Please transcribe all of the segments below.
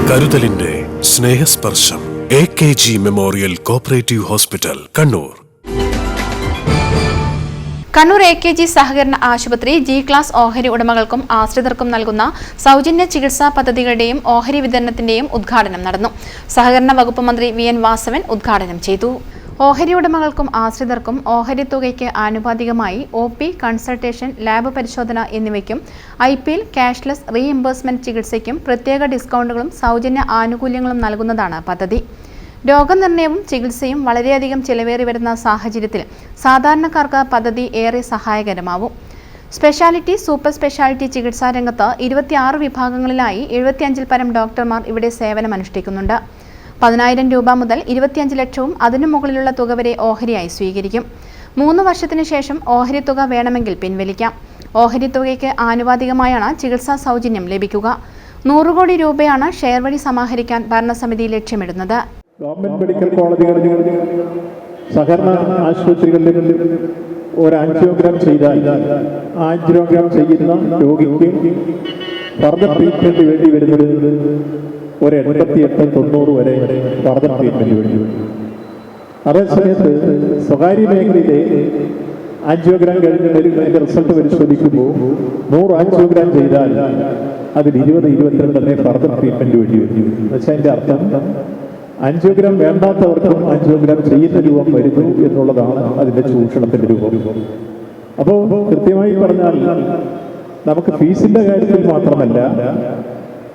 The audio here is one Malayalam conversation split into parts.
കരുതലിന്റെ സ്നേഹസ്പർശം AKG memorial cooperative hospital Kannur. Kannur AKG സഹകരണ ആശുപത്രി G-ക്ലാസ് ഓഹരി ഉടമകൾക്കും ആശ്രിതർക്കും നൽകുന്ന സൗജന്യ ചികിത്സാ പദ്ധതികളുടെയും ഓഹരി വിതരണത്തിന്റെയും ഉദ്ഘാടനം നടന്നു. സഹകരണ വകുപ്പ് മന്ത്രി VN വാസവൻ ഉദ്ഘാടനം ചെയ്തു. ഓഹരി ഉടമകൾക്കും ആശ്രിതർക്കും ഓഹരി തുകയ്ക്ക് ആനുപാതികമായി OP, കൺസൾട്ടേഷൻ, ലാബ് പരിശോധന എന്നിവയ്ക്കും IPL, ക്യാഷ്ലെസ് റീഇംബേഴ്സ്മെന്റ് ചികിത്സയ്ക്കും പ്രത്യേക ഡിസ്കൗണ്ടുകളും സൗജന്യ ആനുകൂല്യങ്ങളും നൽകുന്നതാണ് പദ്ധതി. രോഗനിർണയവും ചികിത്സയും വളരെയധികം ചിലവേറി വരുന്ന സാഹചര്യത്തിൽ സാധാരണക്കാർക്ക് പദ്ധതി ഏറെ സഹായകരമാവും. സ്പെഷ്യാലിറ്റി, സൂപ്പർ സ്പെഷ്യാലിറ്റി ചികിത്സാ രംഗത്ത് 26 വിഭാഗങ്ങളിലായി 75-ൽ പരം ഡോക്ടർമാർ ഇവിടെ സേവനമനുഷ്ഠിക്കുന്നുണ്ട്. 10,000 രൂപ മുതൽ 25 ലക്ഷവും അതിനു മുകളിലുള്ള തുക വരെ ഓഹരിയായി സ്വീകരിക്കും. 3 വർഷത്തിനു ശേഷം ഓഹരി തുക വേണമെങ്കിൽ പിൻവലിക്കാം. ഓഹരി തുകയ്ക്ക് ആനുപാതികമായാണ് ചികിത്സാ സൗജന്യം ലഭിക്കുക. 100 കോടി രൂപയാണ് ഷെയർ വഴി സമാഹരിക്കാൻ ഭരണസമിതി ലക്ഷ്യമിടുന്നത്. ഗവൺമെന്റ് മെഡിക്കൽ കോളേജുകളിൽ, സഹകരണ ആശുപത്രികളിൽ ഒരു ആൻജിയോഗ്രാം ചെയ്താൽ ആൻജിയോഗ്രാം ചെയ്യുന്ന രോഗിക്ക് ഫർദർ ട്രീറ്റ്മെന്റ് വേണ്ടി വരുന്നത് ഒരു 88-90 വരെ ഫർദർ ട്രീറ്റ്മെന്റ് വേണ്ടി വരും. അതേസമയത്ത് സ്വകാര്യ മേഖലയിലെ ആൻജിയോഗ്രാം കഴിഞ്ഞ അതിന്റെ റിസൾട്ട് പരിശോധിക്കുമ്പോൾ 100 ആൻജിയോഗ്രാം ചെയ്താൽ അതിൽ 20-22 ഫർദർ ട്രീറ്റ്മെന്റ് വേണ്ടി വരും. എന്നുവെച്ചാൽ അതിന്റെ അർത്ഥം ആൻജിയോഗ്രാം വേണ്ടാത്തവർക്കും ആൻജിയോഗ്രാം ചെയ്യുന്ന രൂപം വരുന്നു എന്നുള്ളതാണ് അതിന്റെ ചൂഷണത്തിന്റെ രൂപം. അപ്പോൾ കൃത്യമായി പറഞ്ഞാൽ നമുക്ക് ഫീസിന്റെ കാര്യത്തിൽ മാത്രമല്ല,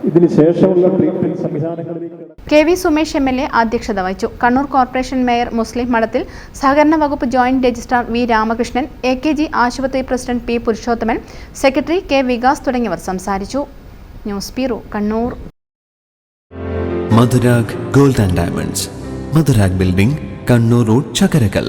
ഇതിന് ശേഷമുള്ള ട്രീറ്റ്മെന്റ് സംവിധാനങ്ങളിലേക്ക് KV സുമേഷ് MLA അധ്യക്ഷത വഹിച്ചു. കണ്ണൂർ കോർപ്പറേഷൻ മേയർ മുസ്ലിം മഠത്തിൽ, സഹകരണ വകുപ്പ് joint registrar V Ramakrishnan, AKG ആശുപത്രി president P Purushothaman, secretary K Vikas തുടങ്ങിയവർ സംസാരിച്ചു. News bureau, Kannur. Madhurag gold and diamonds, Madhurag building, Kannur road, Chakkarakal.